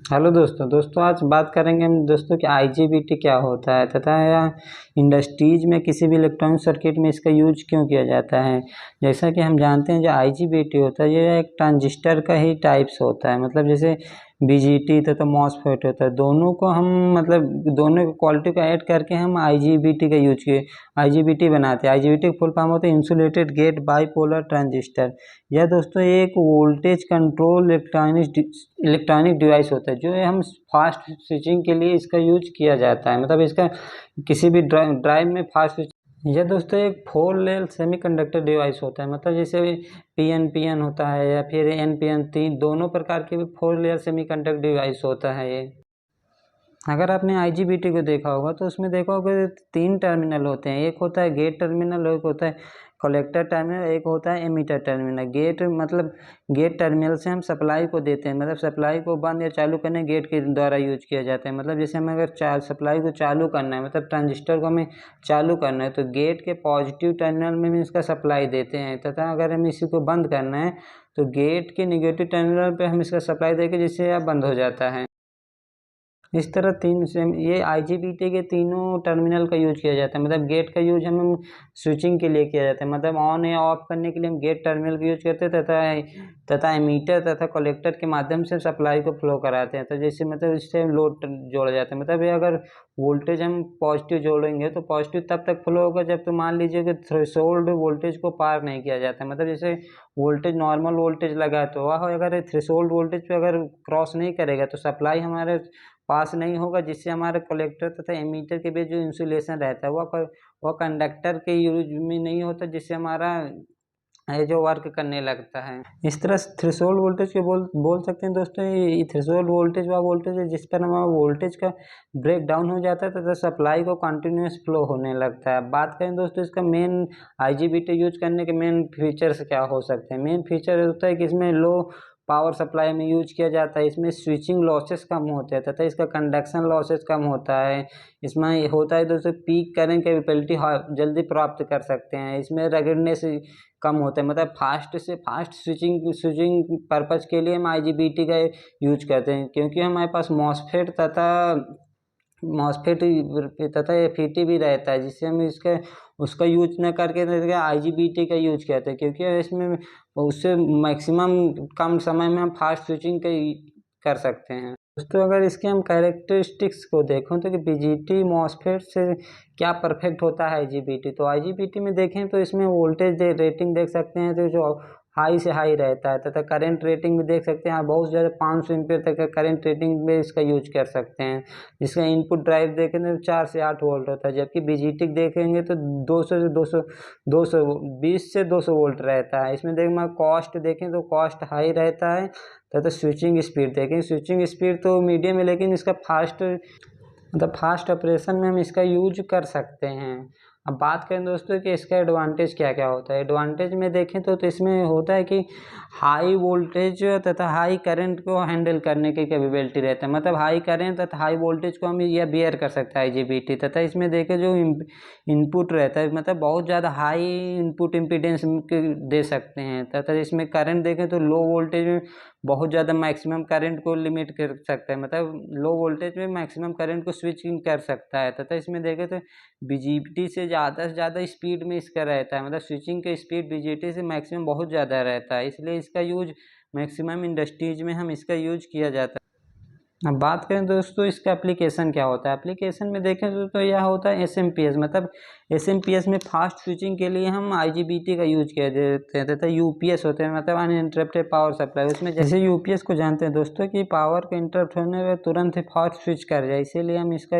Hello दोस्तों आज बात करेंगे हम दोस्तों कि आईजीबीटी क्या होता है तथा यह इंडस्ट्रीज में किसी भी इलेक्ट्रॉनिक सर्किट में इसका यूज क्यों किया जाता है। जैसा कि हम जानते हैं जो आईजीबीटी होता है ये एक ट्रांजिस्टर का ही टाइप्स होता है। मतलब जैसे बीजीटी तथा मॉसफेट होता है, दोनों को हम मतलब दोनों की क्वालिटी को ऐड करके हम आईजीबीटी का यूज किए आईजीबीटी बनाते हैं। आईजीबीटी फुल फॉर्म होता है इंसुलेटेड गेट बाईपोलर ट्रांजिस्टर। यह दोस्तों एक वोल्टेज कंट्रोल इलेक्ट्रॉनिक डिवाइस होता है जो हम फास्ट स्विचिंग के लिए इसका यूज किया जाता है। मतलब इसका किसी भी ड्राइव में फास्ट। यह दोस्तों एक 4 लेयर सेमीकंडक्टर डिवाइस होता है। मतलब जैसे पीएन होता है या फिर एनपीएन, तीन दोनों प्रकार के भी 4 लेयर सेमीकंडक्टर डिवाइस होता है ये। अगर आपने आईजीबीटी को देखा होगा तो उसमें देखा होगा 3 टर्मिनल होते हैं, एक होता है गेट टर्मिनल, एक होता है कलेक्टर टर्मिनल, एक होता है एमीटर टर्मिनल। गेट मतलब गेट टर्मिनल से हम सप्लाई को देते हैं, मतलब सप्लाई को बंद या चालू करने गेट के द्वारा यूज किया जाता है। मतलब जैसे हमें अगर सप्लाई को चालू करना है, मतलब ट्रांजिस्टर को हमें चालू करना है, तो गेट के पॉजिटिव टर्मिनल में हम इसका सप्लाई देते हैं, तथा अगर हमें इसी को बंद करना है तो गेट के निगेटिव टर्मिनल पर हम इसका सप्लाई देकर जिससे यह बंद हो जाता है। इस तरह ये आईजीबीटी के तीनों टर्मिनल का यूज किया जाता है। मतलब गेट का यूज हम स्विचिंग के लिए किया जाता है, मतलब ऑन या ऑफ करने के लिए हम गेट टर्मिनल का यूज करते हैं, तथा एमीटर तथा कलेक्टर के माध्यम से सप्लाई को फ्लो कराते हैं। तो जैसे मतलब इससे लोड जोड़ा जाता है। मतलब ये अगर वोल्टेज हम पॉजिटिव जोड़ेंगे तो पॉजिटिव तब तक फ्लो होगा जब तो मान लीजिए कि थ्रेशोल्ड वोल्टेज को पार नहीं किया जाता है। मतलब जैसे वोल्टेज नॉर्मल वोल्टेज लगा है तो वह अगर थ्रेशोल्ड वोल्टेज पे अगर क्रॉस नहीं करेगा तो सप्लाई हमारे पास नहीं होगा, जिससे हमारे कलेक्टर तथा एमीटर के बीच जो इंसुलेशन रहता है वह कंडक्टर के यूज में नहीं होता, जिससे हमारा ये जो वर्क करने लगता है। इस तरह थ्रेशोल्ड वोल्टेज के बोल सकते हैं दोस्तों। ये थ्रेशोल्ड वोल्टेज वह वोल्टेज है जिस पर हमारा वोल्टेज का ब्रेक डाउन हो जाता है तथा सप्लाई को कंटिन्यूस फ्लो होने लगता है। बात करें दोस्तों इसका मेन आईजीबीटी यूज करने के मेन फीचर्स क्या हो सकते हैं। मेन फीचर होता है कि इसमें लो पावर सप्लाई में यूज किया जाता है, इसमें स्विचिंग लॉसेस कम होते हैं तथा इसका कंडक्शन लॉसेस कम होता है। इसमें होता है दोस्तों पीक करंट कैपेबिलिटी जल्दी प्राप्त कर सकते हैं। इसमें रगड़नेस कम होता है, मतलब फास्ट से फास्ट स्विचिंग पर्पज के लिए हम आईजीबीटी का यूज करते हैं, क्योंकि हमारे पास मॉसफेट तथा एफईटी भी रहता है, जिससे हम उसका यूज न करके आईजीबीटी का यूज करते हैं, क्योंकि इसमें उससे मैक्सिमम कम समय में हम फास्ट स्विचिंग कर सकते हैं। दोस्तों अगर इसके हम कैरेक्टरिस्टिक्स को देखें तो कि बीजीटी मॉसफेट से क्या परफेक्ट होता है आईजीबीटी, तो आईजीबीटी में देखें तो इसमें वोल्टेज रेटिंग देख सकते हैं तो जो हाई से हाई रहता है, तथा करंट रेटिंग भी देख सकते हैं। बहुत ज़्यादा 500 एम्पीयर तक का करंट रेटिंग में इसका यूज कर सकते हैं। जिसका इनपुट ड्राइव देखेंगे तो 4 से 8 वोल्ट होता है, जबकि बीजीटी देखेंगे तो 220 से 200 वोल्ट रहता है। इसमें देखें कॉस्ट देखें तो कॉस्ट हाई रहता है, तथा स्विचिंग स्पीड देखें, स्विचिंग स्पीड तो मीडियम है, लेकिन इसका फास्ट ऑपरेशन में हम इसका यूज कर सकते हैं। अब बात करें दोस्तों कि इसका एडवांटेज क्या क्या होता है। एडवांटेज में देखें तो इसमें होता है कि हाई वोल्टेज तथा हाई करंट को हैंडल करने की कैपेबिलिटी रहता है। मतलब हाई करंट तथा हाई वोल्टेज को हम यह बियर कर सकता है आईजीबीटी। तथा इसमें देखें जो इनपुट रहता है, मतलब बहुत ज़्यादा हाई इनपुट इम्पीडेंस दे सकते हैं। तथा इसमें करंट देखें तो लो वोल्टेज में बहुत ज़्यादा मैक्सिमम करंट को लिमिट कर सकता है, मतलब लो वोल्टेज में मैक्सिमम करंट को स्विचिंग कर सकता है। तथा इसमें देखें तो बीजीटी से ज़्यादा स्पीड में इसका रहता है, मतलब स्विचिंग की स्पीड बीजीटी से मैक्सिमम बहुत ज़्यादा रहता है, इसलिए इसका यूज मैक्सिमम इंडस्ट्रीज में हम इसका यूज किया जाता है। अब बात करें दोस्तों इसका एप्लीकेशन क्या होता है। एप्लीकेशन में देखें तो यह होता है एसएमपीएस, मतलब एसएमपीएस में फास्ट स्विचिंग के लिए हम आईजीबीटी का यूज किया देते हैं। तथा यूपीएस होते हैं, मतलब अनइंटरप्टेड पावर सप्लाई। उसमें जैसे यूपीएस को जानते हैं दोस्तों कि पावर का इंटरप्ट होने पर तुरंत ही फास्ट स्विच कर जाए, इसीलिए हम इसका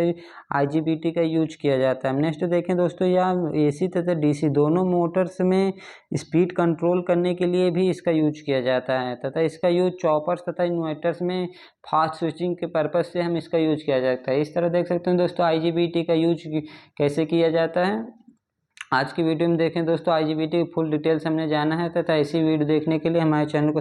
आईजीबीटी का यूज किया जाता है। नेक्स्ट देखें दोस्तों यह एसी तथा डीसी दोनों मोटर्स में स्पीड कंट्रोल करने के लिए भी इसका यूज किया जाता है। तथा इसका यूज चॉपर्स तथा इन्वर्टर्स में फास्ट स्विचिंग के पर्पज से हम इसका यूज किया जाता है। इस तरह देख सकते हैं दोस्तों आईजीबीटी का यूज कैसे किया जाता है। आज की वीडियो में देखें दोस्तों आईजीबीटी की फुल डिटेल्स हमने जाना है, तथा ऐसी वीडियो देखने के लिए हमारे चैनल को